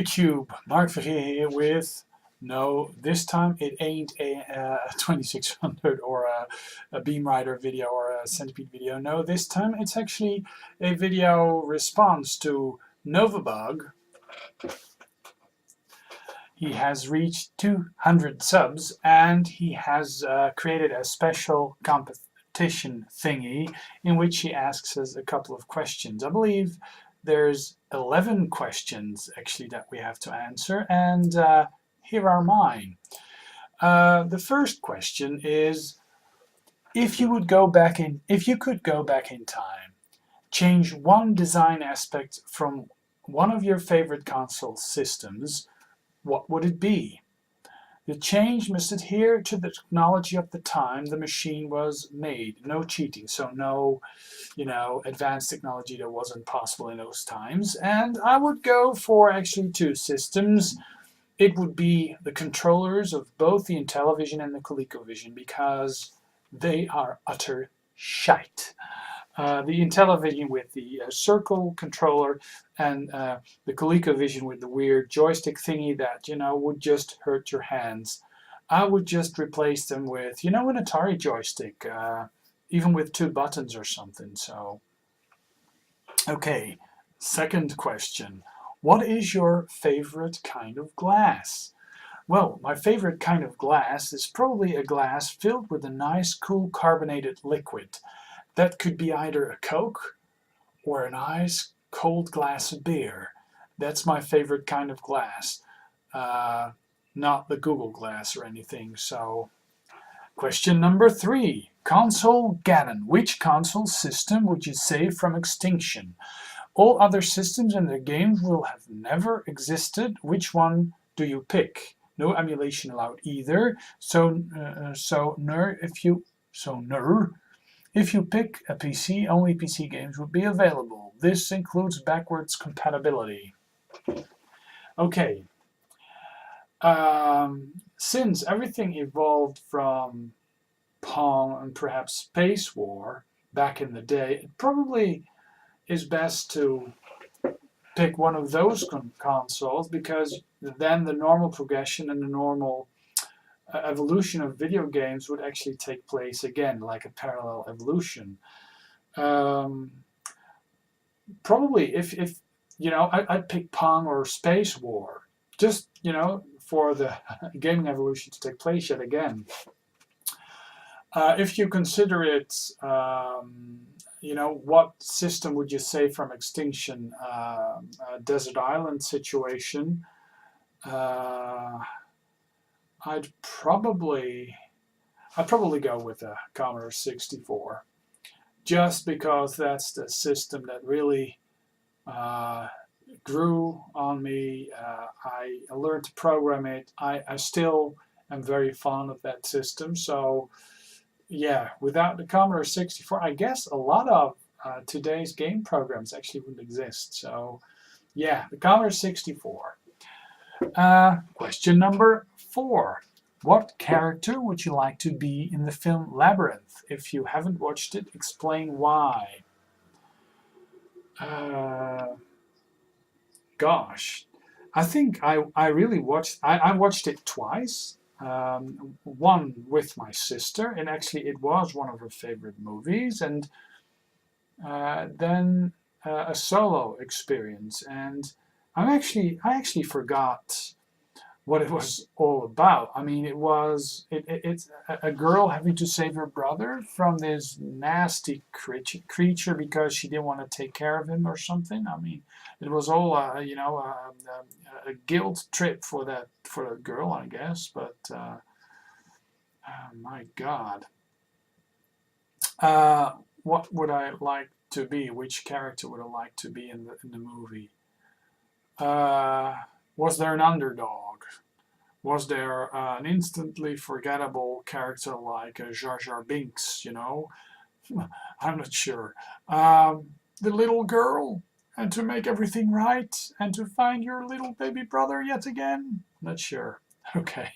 YouTube, Mark Vergeer here with, no, this time it ain't a 2600 or a Beam Rider video or a Centipede video. No, this time it's actually a video response to Novabug. He has reached 200 subs and he has created a special competition thingy in which he asks us a couple of questions. I believe there's 11 questions actually that we have to answer, and here are mine. The first question is, if you could go back in time, change one design aspect from one of your favorite console systems, what would it be? The change must adhere to the technology of the time the machine was made. No cheating, so no, advanced technology that wasn't possible in those times. And I would go for actually two systems. It would be the controllers of both the Intellivision and the ColecoVision, because they are utter shite. The Intellivision with the circle controller and the ColecoVision with the weird joystick thingy that, would just hurt your hands. I would just replace them with, an Atari joystick, even with 2 buttons or something. So, okay, second question. What is your favorite kind of glass? Well, my favorite kind of glass is probably a glass filled with a nice, cool carbonated liquid. That could be either a Coke or a nice cold glass of beer. That's my favorite kind of glass, not the Google glass or anything. So, question number 3. Console Gavin. Which console system would you save from extinction? All other systems and their games will have never existed. Which one do you pick? No emulation allowed either. If you pick a PC, only PC games would be available. This includes backwards compatibility. Okay. Since everything evolved from Pong and perhaps Space War back in the day, it probably is best to pick one of those consoles, because then the normal progression and the normal evolution of video games would actually take place again, like a parallel evolution. Probably if I'd pick Pong or Space War, just for the gaming evolution to take place yet again. If you consider it, what system would you save from extinction? Desert Island situation. I'd probably go with a Commodore 64, just because that's the system that really grew on me. I learned to program it. I still am very fond of that system. So, yeah, without the Commodore 64, I guess a lot of today's game programs actually wouldn't exist. So, yeah, the Commodore 64. Question number 4. What character would you like to be in the film Labyrinth? If you haven't watched it, explain why. Gosh, I think I really watched. I watched it twice. One with my sister, and actually it was one of her favorite movies, and then a solo experience. And I actually forgot what it was all about. I mean, it's a girl having to save her brother from this nasty creature because she didn't want to take care of him or something. I mean, it was all a guilt trip for that girl, I guess. But oh my God, what would I like to be? Which character would I like to be in the movie? Was there an underdog? Was there an instantly forgettable character like Jar Jar Binks, I'm not sure. The little girl, and to make everything right, and to find your little baby brother yet again? Not sure. Okay.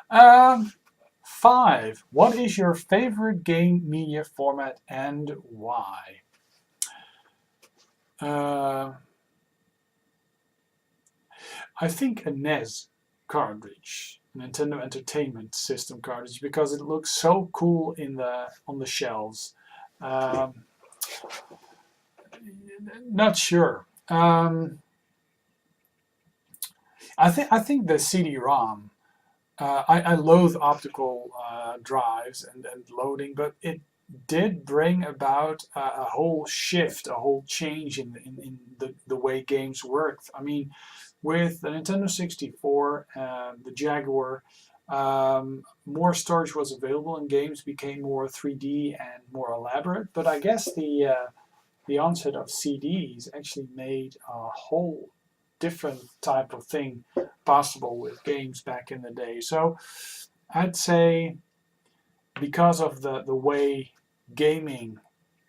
5. What is your favorite game media format and why? I think a NES cartridge, Nintendo Entertainment System cartridge, because it looks so cool on the shelves. Um, not sure. I think the CD-ROM. I loathe optical drives and loading, but it did bring about a whole shift, a whole change in the way games worked. I mean, with the Nintendo 64, the Jaguar, more storage was available and games became more 3D and more elaborate. But I guess the onset of CDs actually made a whole different type of thing possible with games back in the day. So I'd say because of the way gaming,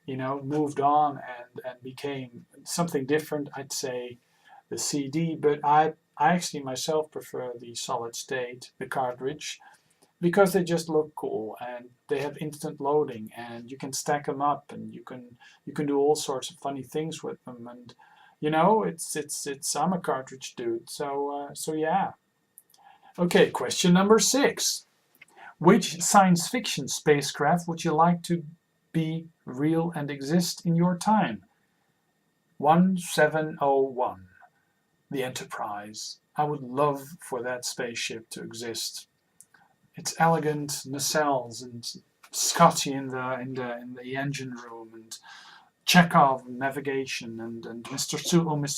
moved on and became something different, I'd say the CD. But I actually myself prefer the solid state, the cartridge, because they just look cool and they have instant loading and you can stack them up and you can do all sorts of funny things with them. And it's I'm a cartridge dude, so yeah. Okay, question number 6. Which science fiction spacecraft would you like to be real and exist in your time? 1701, the Enterprise. I would love for that spaceship to exist. It's elegant nacelles and Scotty in the engine room and Chekhov navigation and Mr.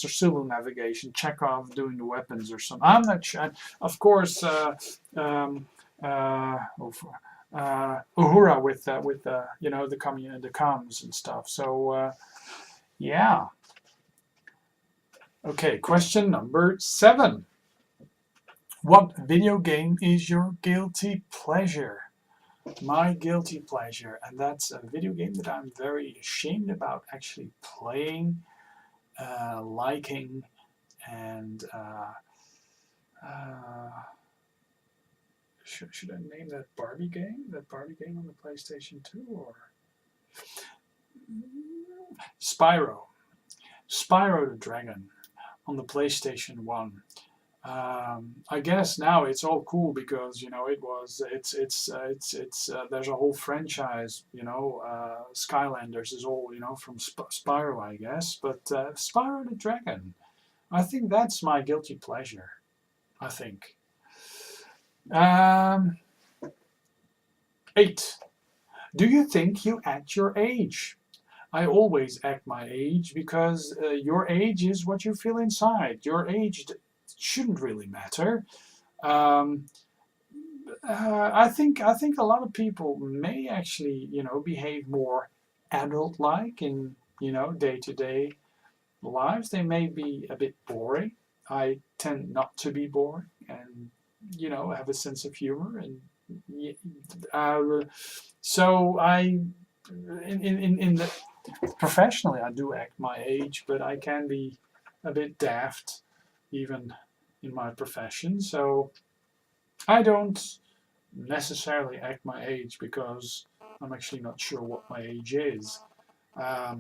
Sulu navigation. Chekhov doing the weapons or something. I'm not sure. Of course, Uhura with the comms and stuff. So yeah. Okay, question number 7. What video game is your guilty pleasure? My guilty pleasure, and that's a video game that I'm very ashamed about actually playing, liking, and should I name that Barbie game? That Barbie game on the PlayStation 2, or Spyro the Dragon on the PlayStation 1. I guess now it's all cool because there's a whole franchise, Skylanders is all from Spyro, I guess, but Spyro the Dragon, I think that's my guilty pleasure. I think. 8. Do you think you act your age? I always act my age because your age is what you feel inside. Your age shouldn't really matter. I think a lot of people may actually behave more adult-like in day-to-day lives. They may be a bit boring. I tend not to be boring and have a sense of humor and so I in the professionally I do act my age, but I can be a bit daft even in my profession. So I don't necessarily act my age because I'm actually not sure what my age is. Of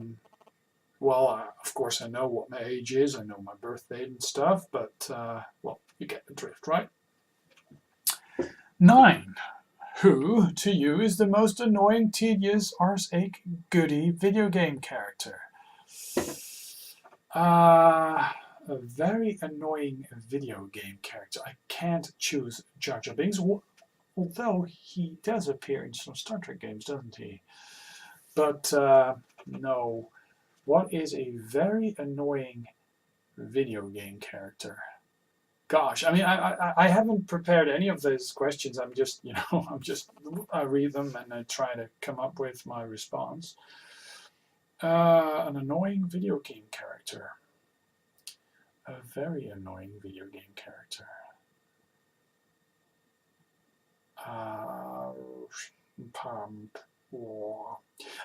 course I know what my age is. I know my birth date and stuff, but you get the drift, right? 9. Who, to you, is the most annoying, tedious, arse-ache, goody video game character? A very annoying video game character. I can't choose Jar Jar Binks, although he does appear in some Star Trek games, doesn't he? But no. What is a very annoying video game character? Gosh, I mean, I haven't prepared any of those questions. I'm just, I read them and I try to come up with my response. An annoying video game character. A very annoying video game character.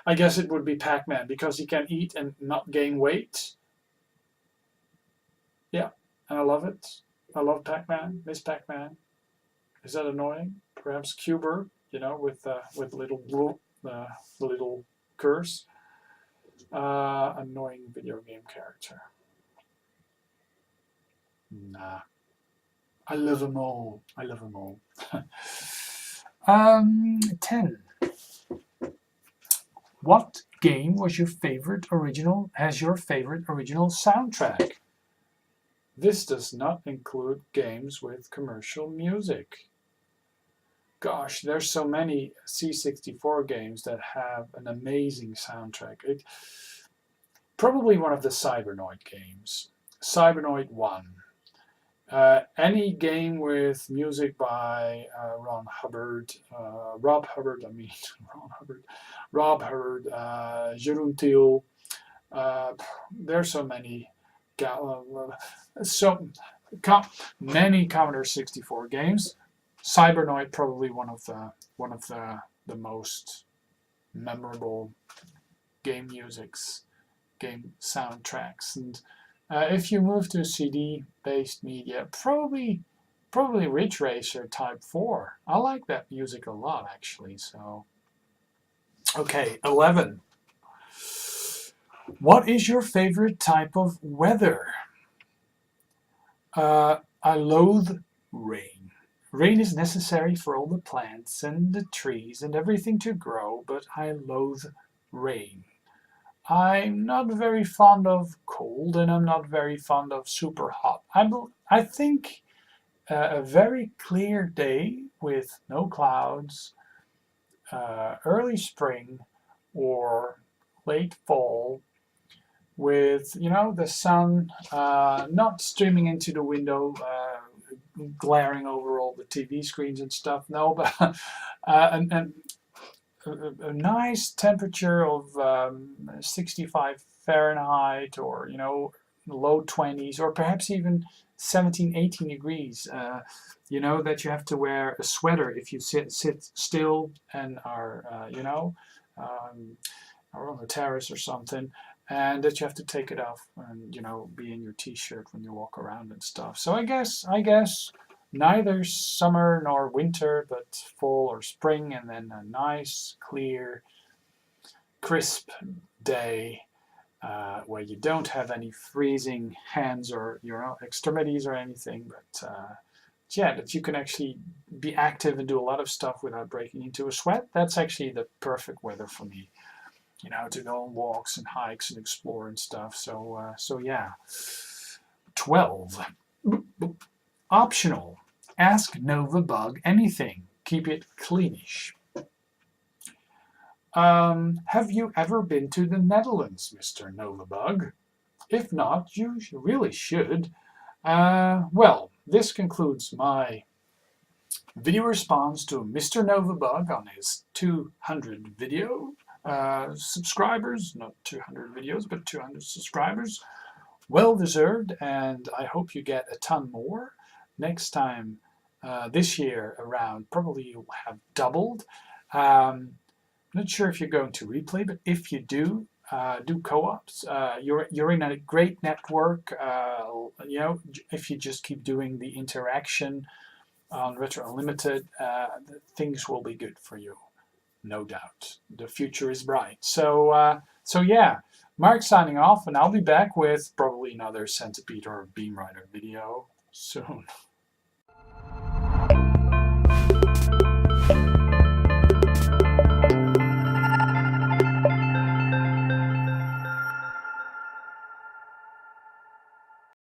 I guess it would be Pac-Man because he can eat and not gain weight. Yeah, and I love it. I love Pac-Man, Miss Pac-Man. Is that annoying? Perhaps Cuber, with the little curse. Annoying video game character. Nah. I love them all. I love them all. 10. What game was your favorite original? Has your favorite original soundtrack? This does not include games with commercial music. Gosh, there's so many C64 games that have an amazing soundtrack. Probably one of the Cybernoid games. Cybernoid 1. Any game with music by Rob Hubbard, Rob Hubbard, Jerome Thiel. There's so many, many Commodore 64 games. Cybernoid probably one of the most memorable game musics, game soundtracks, and if you move to CD-based media, probably Ridge Racer Type 4. I like that music a lot, actually. So, okay, 11. What is your favorite type of weather? I loathe rain. Rain is necessary for all the plants and the trees and everything to grow, but I loathe rain. I'm not very fond of cold, and I'm not very fond of super hot. I think a very clear day with no clouds, early spring or late fall, with the sun not streaming into the window, glaring over all the TV screens and stuff. No, but and a nice temperature of 65 Fahrenheit, or low 20s, or perhaps even 17, 18 degrees. That you have to wear a sweater if you sit still and are or on the terrace or something, and that you have to take it off and be in your t-shirt when you walk around and stuff. So I guess neither summer nor winter, but fall or spring, and then a nice, clear, crisp day where you don't have any freezing hands or extremities or anything, but that you can actually be active and do a lot of stuff without breaking into a sweat. That's actually the perfect weather for me, to go on walks and hikes and explore and stuff. So yeah. 12. Optional. Ask Novabug anything. Keep it cleanish. Have you ever been to the Netherlands, Mr. Novabug? If not, you really should. Well, this concludes my video response to Mr. Novabug on his 200 video subscribers. Not 200 videos, but 200 subscribers. Well deserved, and I hope you get a ton more. Next time, this year around, probably you'll have doubled. Not sure if you're going to replay, but if you do co-ops. You're in a great network. If you just keep doing the interaction on Retro Unlimited, things will be good for you, no doubt. The future is bright. So yeah, Mark signing off, and I'll be back with probably another Centipede or Beam Rider video soon.